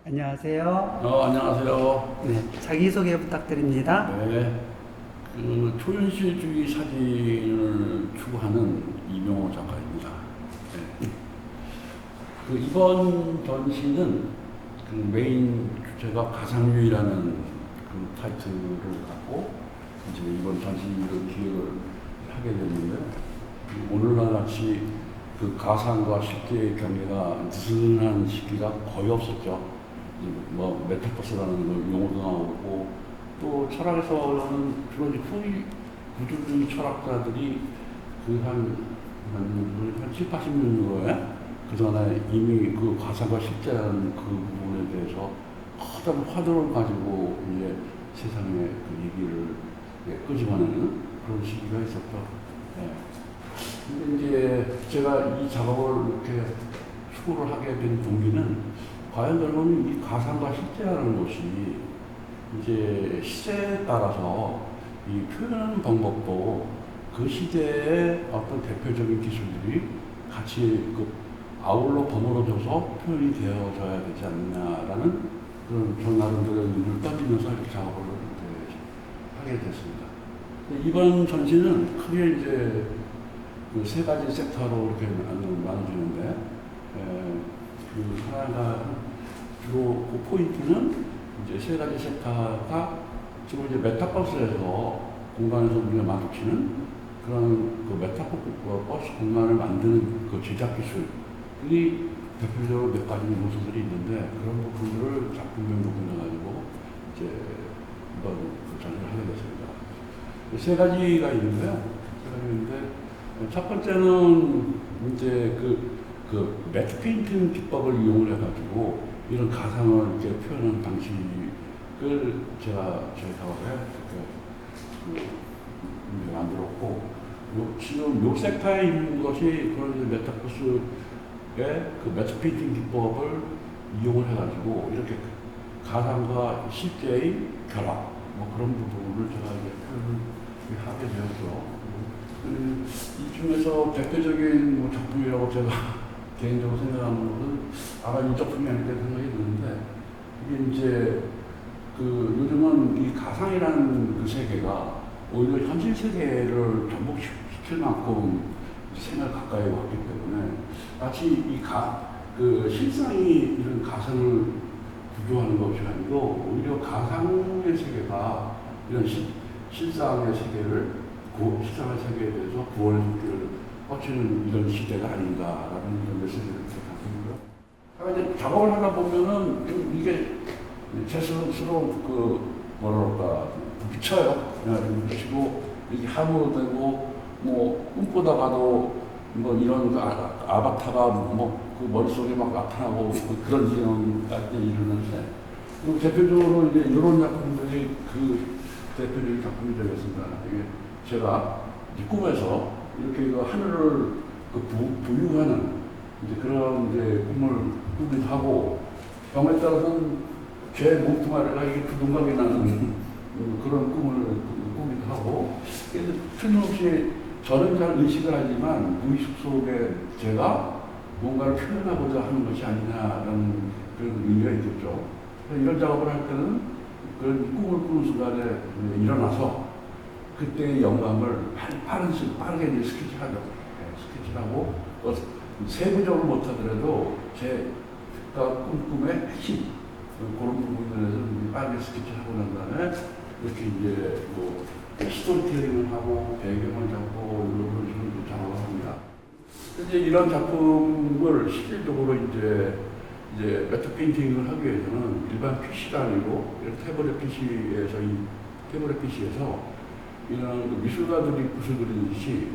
안녕하세요. 안녕하세요. 네, 자기소개 부탁드립니다. 네, 초현실주의 사진을 추구하는 이명호 작가입니다. 네. 이번 전시는 메인 주제가 가상유의라는 타이틀을 갖고 이제 이번 전시를 기획을 하게 됐는데요. 오늘날 같이 가상과 실제의 경계가 느슨한 시기가 거의 없었죠. 메타버스라는 용어도 나오고, 또 철학에서는 주로 이제 후이 구조주의 철학자들이 한 7, 80년도에 그전에 이미 가상과 실제라는 부분에 대해서 커다란 화두를 가지고 이제 세상에 얘기를 끄집어내는 그런 시기가 있었죠. 네. 근데 이제 제가 이 작업을 이렇게 추구를 하게 된 동기는 과연 여러분 이 가상과 실제라는 것이 이제 시대에 따라서 이 표현하는 방법도 그 시대의 어떤 대표적인 기술들이 같이 아울러 버무려져서 표현이 되어져야 되지 않느냐라는 그런 저 나름대로 눈을 던지면서 이렇게 작업을 하게 됐습니다. 이번 전시는 크게 이제 세 가지 섹터로 이렇게 나눠지는데, 하나가 주로 포인트는 이제 세 가지 섹터가 지금 이제 메타버스에서 공간에서 우리가 마주치는 그런 메타버스 공간을 만드는 제작 기술이 대표적으로 몇 가지 요소들이 있는데, 그런 부분들을 작품명도 보내가지고 이제 이번 전시를 하게 됐습니다. 세 가지가 있는데요. 첫 번째는 이제 매트 페인팅 기법을 이용을 해가지고 이런 가상을 이렇게 표현하는 방식을 제가 제 작업에 만들었고, 지금 요 섹터에 있는 것이 그런 메타버스의 매트 페인팅 기법을 이용을 해가지고 이렇게 가상과 실제의 결합, 그런 부분을 제가 이제 표현을 하게 되었죠. 이 중에서 대표적인 작품이라고 제가 개인적으로 생각하는 것은 아마 이 작품이 아닐까 생각이 드는데, 이게 이제 요즘은 이 가상이라는 세계가 오히려 현실 세계를 접목시킬 만큼 생활 가까이 왔기 때문에 마치 실상이 이런 가상을 구조하는 것이 아니고 오히려 가상의 세계가 이런 실상의 세계를 실상의 세계에 대해서 구원의 손길을 뻗치는 이런 시대가 아닌가라는 이런 메시지를 갖습니다. 이제 작업을 하다 보면은 이게 제 스스로 미쳐요. 그냥 미치고 이게 하루되고 꿈꾸다가도 이런 아바타가 머릿속에 막 나타나고 그런 지형까지 이르는데, 대표적으로 이제 이런 작품들이 대표적인 작품이 되겠습니다. 이게 제가 꿈에서 이렇게 하늘을 부유하는 그런 꿈을 꾸기도 하고, 경우에 따라서는 제 몸뚱아리가 이게 두둥각이 나는 그런 꿈을 꾸기도 하고, 틀림없이 저는 잘 의식을 하지만 무의식 속에 제가 뭔가를 표현하고자 하는 것이 아니냐라는 그런 의미가 있겠죠. 이런 작업을 할 때는 그런 꿈을 꾸는 순간에 일어나서 그때의 영감을 빠르게 이제 스케치하죠. 스케치를 하고, 세부적으로 못하더라도 제가 꿈의 핵심, 그런 부분에 대해서 빠르게 스케치하고 난 다음에 이렇게 이제 스토리텔링을 하고 배경을 잡고 이런 식으로 작업을 합니다. 이제 이런 작품을 실질적으로 이제 매트 페인팅을 하기 위해서는 일반 PC가 아니고 태블릿 PC에서 이런 미술가들이 붓을 그리듯이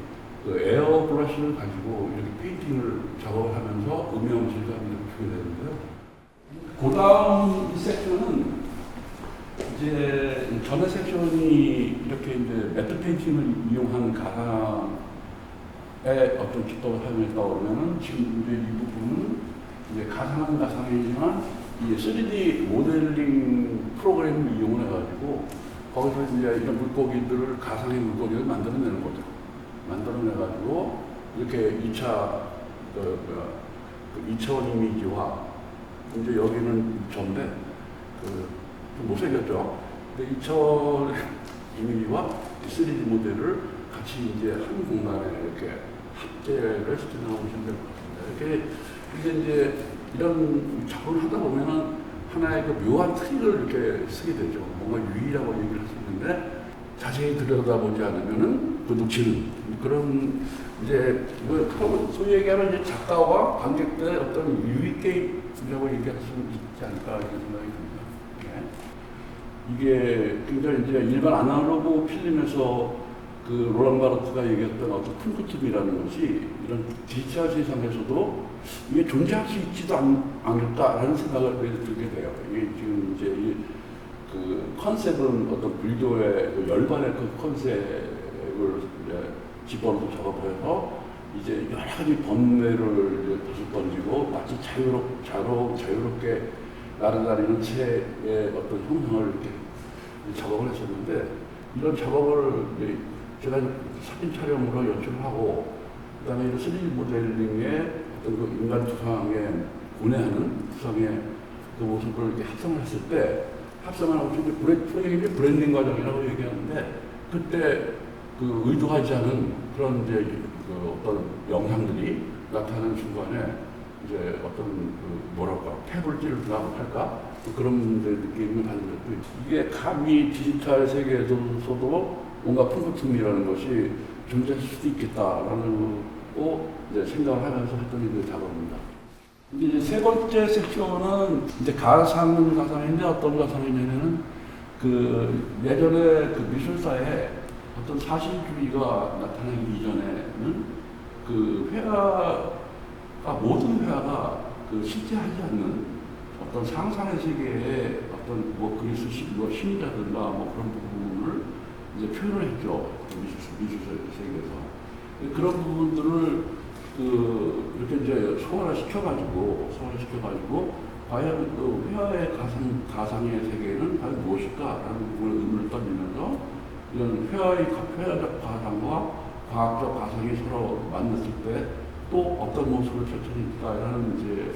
에어 브러쉬를 가지고 이렇게 페인팅을 작업을 하면서 음영 질감을 주게 되는데요. 그 다음 이 섹션은 이제 전에 섹션이 이렇게 이제 매트 페인팅을 이용한 가상의 어떤 기법을 사용했다고 그러면은 지금 이제 이 부분은 이제 가상은 가상이지만 이 3D 모델링 프로그램을 이용을 해가지고 거기서 이제 이런 물고기들을 가상의 물고기를 만들어내는 거죠. 만들어내가지고 이렇게 2차원 이미지와 이제 여기는 이천인데 좀 못생겼죠. 근데 이천 이미지와 3D 모델을 같이 이제 한 공간에 이렇게 합재를 시켜놓으시면 될 것 같습니다. 이렇게 이제 이런 작업을 하다 보면은 하나의 그 묘한 트릭을 이렇게 쓰게 되죠. 뭔가 유의라고 얘기를 할 수 있는데 자세히 들여다보지 않으면은 그 놓치는 그런 이제 소위 얘기하는 이제 작가와 관객들의 어떤 유의 게임이라고 얘기할 수 있지 않을까 이런 생각이 듭니다. 네. 이게 굉장히 이제 일반 아날로그 필름에서 그 로랑 바르트가 얘기했던 어떤 쿵크툼이라는 것이 이런 디지털 세상에서도 이게 존재할 수 있지도 않을까라는 생각을 들게 돼요. 이게 지금 이제 그 컨셉은 어떤 불교의 그 열반의 그 컨셉을 이제 집어넣고 작업을 해서 이제 여러 가지 번뇌를 이제 계속 던지고 마치 자유롭게 날아다니는 새의 어떤 형상을 이렇게 작업을 했었는데 이런 작업을 이제 제가 사진 촬영으로 연출을 하고 그다음에 이런 3D 모델링의 어떤 그 인간 두상에 고뇌하는 두상의 그 모습을 이렇게 합성을 했을 때 합성을 하고 브랜딩 과정이라고 얘기하는데 그때 그 의도하지 않은 그런 이제 그 어떤 영상들이 나타나는 순간에 이제 어떤 그 뭐랄까 탭을 찌르다고 할까 그런 느낌을 받는 것도 이게 감히 디지털 세계에서도 뭔가 쿵크툼이라는 것이 존재할 수도 있겠다라는 거 이제 생각을 하면서 했던 이 작업입니다. 이제 세 번째 섹션은 이제 가상인데 어떤 가상이냐면은 그 예전에 그 미술사에 어떤 사실주의가 나타나기 이전에는 그 회화가 모든 회화가 그 실제 하지 않는 어떤 상상의 세계에 어떤 뭐 그리스 신이라든가 뭐 그런 부분을 이제 표현을 했죠. 미술 세계에서 그런 부분들을 이렇게 이제 소화를 시켜가지고 과연 그 회화의 가상의 세계는 과연 무엇일까라는 부분을 의문을 던지면서 이런 회화적 가상과 과학적 가상이 서로 만났을 때 또 어떤 모습을 펼쳐질까라는 이제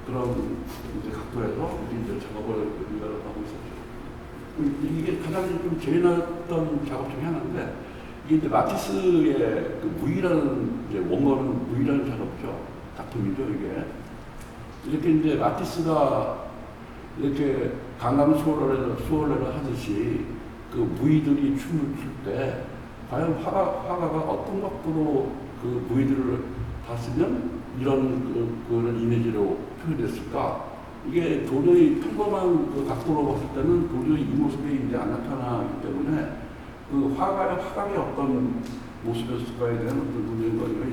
그런 이제 각도에서 이제 작업을 하고 있었죠. 이게 가장 좀 재미났던 작업 중에 하나인데 이게 이제 마티스의 그 무이라는 이제 원본은 무이라는 작업이죠. 작품이죠 이게. 이렇게 이제 마티스가 이렇게 강강 수월래를 하듯이 그 무이들이 춤을 출 때 과연 화가가 어떤 각도로 그 무이들을 봤으면 이런 그런 이미지로 표현됐을까? 이게 도저히 평범한 그 각도로 봤을 때는 도저히 이 모습이 이제 안 나타나기 때문에 그 화각의 어떤 모습이었을까에 대한 어떤 문제가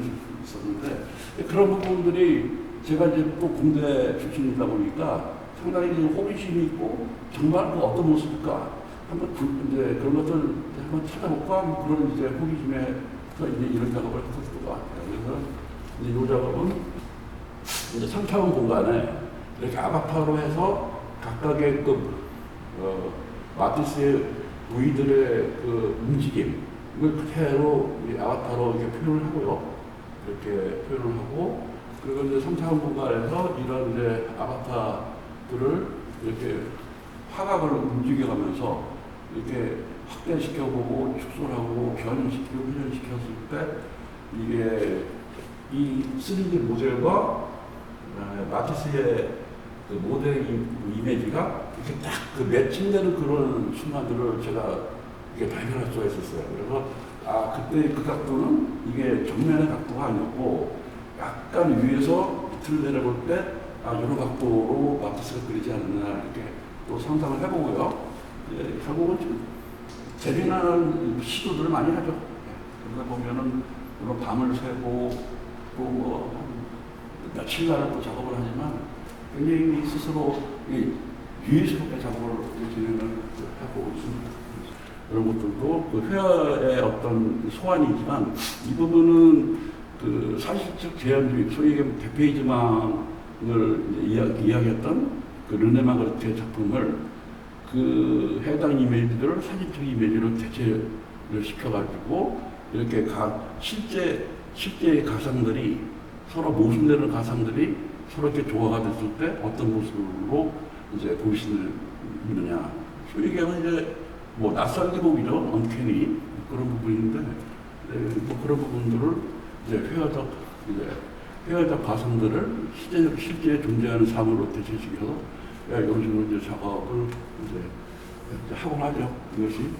있었는데 그런 부분들이 제가 이제 또 공대 출신이다 보니까 상당히 호기심이 있고 정말 그 어떤 모습일까 한번 이제 그런 것들 한번 찾아볼까 그런 이제 호기심에 이제 이런 작업을 했었을 것 같아요. 그래서 이제 이 작업은 이제 3차원 공간에 이렇게 아바타로 해서 각각의 마티스의 무이들의 그 움직임을 그대로 아바타로 이렇게 표현을 하고요. 이렇게 표현을 하고, 그리고 이제 3차원 공간에서 이런 이제 아바타들을 이렇게 화각을 움직여가면서 이렇게 확대시켜보고 축소하고 변형시키고 훈련시켰을 때 이게 이 3D 모델과 마티스의 그 모델 이미지가 이렇게 딱 그 매칭되는 그런 순간들을 제가 이게 발견할 수가 있었어요. 그래서 그때 그 각도는 이게 정면의 각도가 아니었고 약간 위에서 밑을 내려볼 때 이런 각도로 마티스가 그리지 않느냐 이렇게 또 상상을 해보고요. 결국은 좀 재미난 시도들을 많이 하죠. 그러다 보면은 물론 밤을 새고 또 뭐 며칠간을 또 작업을 하지만 굉장히 스스로 유의스럽게 작업을 진행을 하고 있습니다. 이런 것들도 그 회화의 어떤 소환이지만 이 부분은 그 사실적 재현주의, 소위 얘기하면 대페이즈망을 이야기했던 그 르네 마그리트의 작품을 그 해당 이미지들을 사진적 이미지로 대체를 시켜가지고 이렇게 실제의 가상들이 서로 모순되는 가상들이 서로 이렇게 조화가 됐을 때 어떤 모습으로 이제 보시는 있느냐. 소위 얘기하면 이제 뭐 낯설게 보기죠. 언캐니 그런 부분인데 뭐 그런 부분들을 이제 회화적 가상들을 실제 존재하는 삶으로 대체시켜서 이런 식으로 이제 작업을 이제 하곤 하죠. 이것이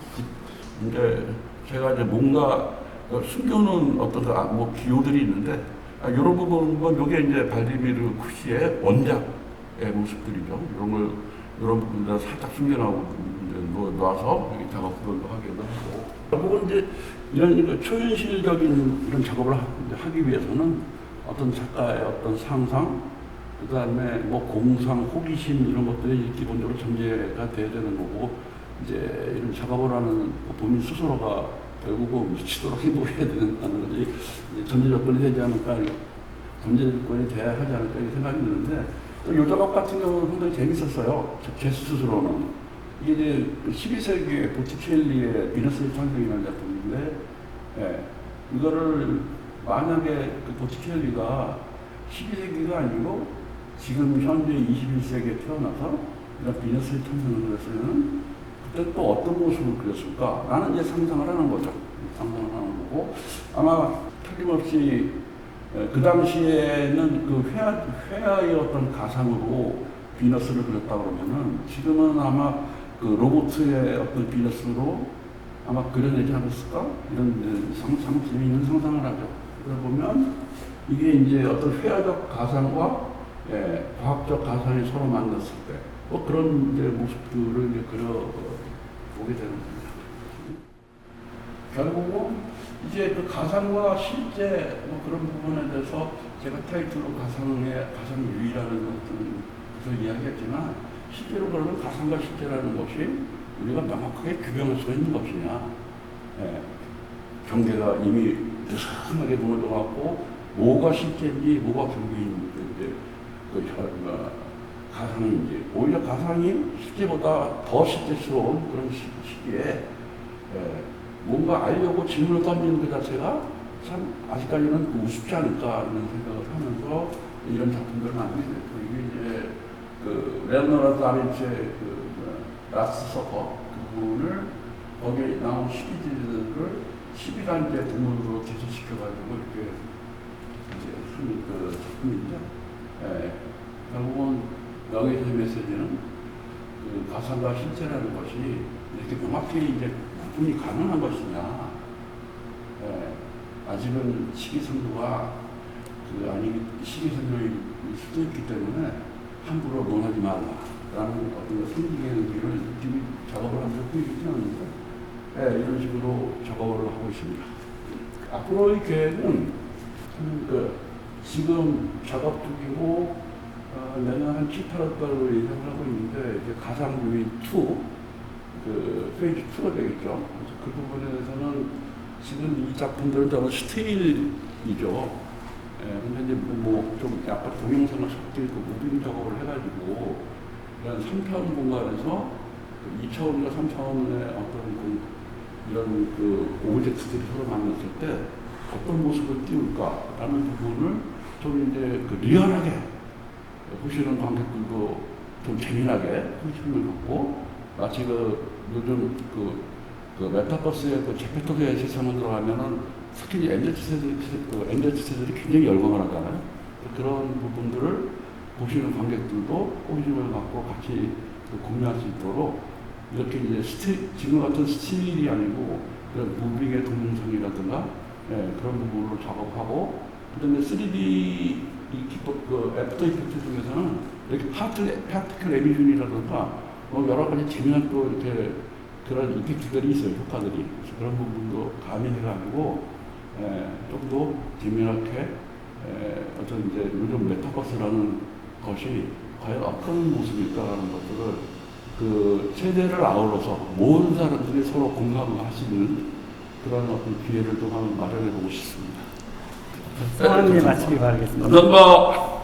이제 제가 이제 뭔가 숨겨놓은 어떤 뭐 기호들이 있는데 이런 부분은 이게 이제 발디미르 쿠시의 원작의 모습들이죠. 이런 부분들 살짝 숨겨놓고 놔서 여기 작업들도 하기도 하고. 결국은 이제 이런 초현실적인 이런 작업을 하기 위해서는 어떤 작가의 어떤 상상, 그 다음에 뭐 공상, 호기심 이런 것들이 기본적으로 전제가 돼야 되는 거고, 이제 이런 작업을 하는 본인 스스로가 결국은 미치도록 행복해야 된다는 거지, 전제 조건이 되지 않을까, 전제 조건이 돼야 하지 않을까 이렇게 생각이 드는데, 또 이 작업 같은 경우는 상당히 재밌었어요. 제 스스로는. 이게 이제 12세기의 보티첼리의 비너스의 창경이라는 작품인데, 이거를 만약에 그 보티첼리가 12세기가 아니고 지금 현재 21세기에 태어나서 이런 비너스의 창경을 그렸으면 그때 또 어떤 모습을 그렸을까? 라는 이제 상상을 하는 거죠. 상상을 하는 거고, 아마 틀림없이 그 당시에는 그 회화의 어떤 가상으로 비너스를 그렸다 그러면은 지금은 아마 그 로봇의 어떤 비너스로 아마 그려내지 않았을까? 이런 재미있는 상상을 하죠. 그러다 보면 이게 이제 어떤 회화적 가상과 과학적 가상이 서로 만났을 때 뭐 그런 이제 모습들을 이제 그려보게 되는 겁니다. 결국은 이제 그 가상과 실제 뭐 그런 부분에 대해서 제가 타이틀로 가상유의라는 것을 이야기했지만 실제로 그러면 가상과 실제라는 것이 우리가 명확하게 규명할 수 있는 것이냐. 경계가 이미 느슨하게 무너져갖고 뭐가 실제인지 뭐가 경계인지 가상인지 오히려 가상이 실제보다 더 실제스러운 그런 시기에 뭔가 알려고 질문을 던지는 것 자체가 참 아직까지는 우습지 않을까 이런 생각을 하면서 이런 작품들을 만들게 됐고 이게 이제 그 레오나르도 다빈치의 그 라스트 서퍼 그 부분을 거기에 나온 시리즈들을 12단계 동물로 대체시켜가지고 이렇게 이제 쓴 그 작품인데 결국은 여기서 메시지는 그 가상과 실제라는 것이 이렇게 명확히 이제 구분이 가능한 것이냐. 아직은 시기선도가 시기선도일 수도 있기 때문에 함부로 논하지 말라라는 어떤 생기는 길을 작업을 하면서 보이지 않는데 이런 식으로 작업을 하고 있습니다. 앞으로의 계획은 지금 작업 중이고 내년 한 7, 8월달로 예상을 하고 있는데 이제 가상유의 2 그 페이지 2가 되겠죠. 그래서 그 부분에 대해서는 지금 이 작품들은 저는 스틸이죠. 근데 이제 뭐 좀 약간 동영상을 섞이고 무빙 작업을 해가지고 이런 3차원 공간에서 2차원과 3차원의 어떤 이런 그 오브젝트들이 서로 만났을 때 어떤 모습을 띄울까라는 부분을 좀 이제 그 리얼하게 보시는 관객들도 좀 재미나게 관심을 갖고 마치 그 요즘 그 메타버스의 그 제페토의 세상을 들어가면은 특히 엔젤트 세대들이 굉장히 열광을 하잖아요. 그런 부분들을 보시는 관객들도 호기심을 갖고 같이 공유할 수 있도록 이렇게 이제 지금 같은 스틸이 아니고 그런 무빙의 동영상이라든가 그런 부분으로 작업하고 그다음에 3D 그 애프터 이펙트 중에서는 이렇게 파티클 에미션이라든가 여러 가지 재미난 또 이렇게 그런 이펙트들이 있어요. 효과들이. 그래서 그런 부분도 가미해가지고 좀 더 재미나게 어떤 이제 요즘 메타버스라는 것이 과연 어떤 모습일까라는 것들을 그 세대를 아울러서 모든 사람들이 서로 공감하시는 그런 어떤 기회를 좀 한번 마련해 보고 싶습니다. 성함에 마치기 바라겠습니다. 감사합니다.